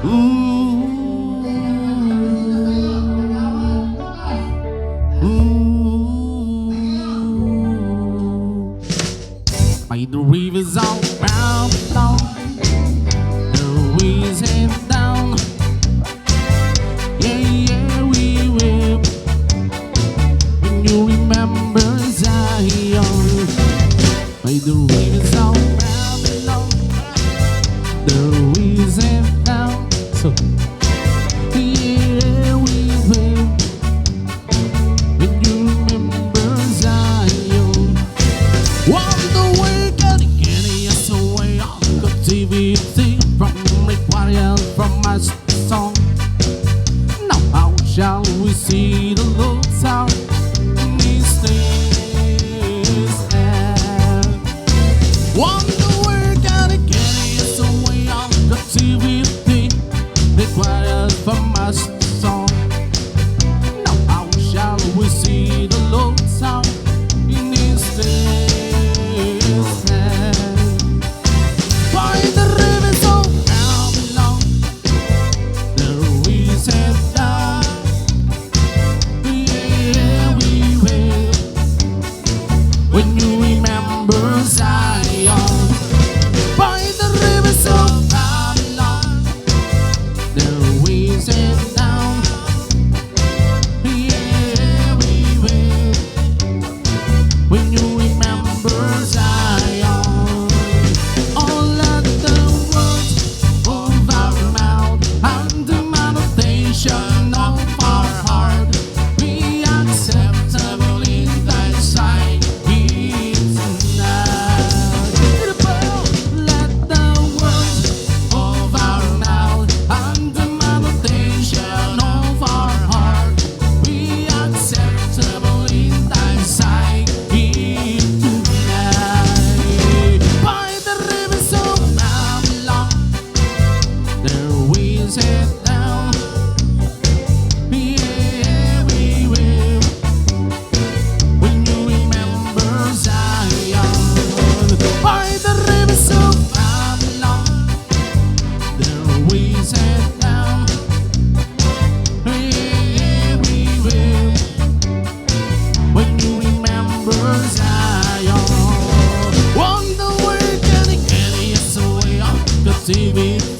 By the rivers all round along, the winds head down. Yeah, yeah, we will. When you remember Zion. By the rivers all round along, the winds head down. So, yeah, we will. When you remember Zion. Wonder where getting us away on captivity from required from my song. Now how shall we see the Lord's out in these days? Wonder where getting us away on captivity required from my song. Now how shall we see the Lord's out in these days? By the rivers of Babylon, the winds have died. Yeah, we will. When you remember Zion. By the rivers of Babylon, the winds have down. Yeah, we will. When you remember Zion. All of the words of our mouth and the meditation of our heart be acceptable in thy sight tonight. Let the words of our mouth and the meditation of our heart be acceptable in thy sight tonight. By the rivers of Babylon, their winds head down. Yeah, we will. When you remember Zion. By the rivers of Babylon, their winds head down. Yeah, we will. When you remember Zion. Wonder where can it get us away on captivity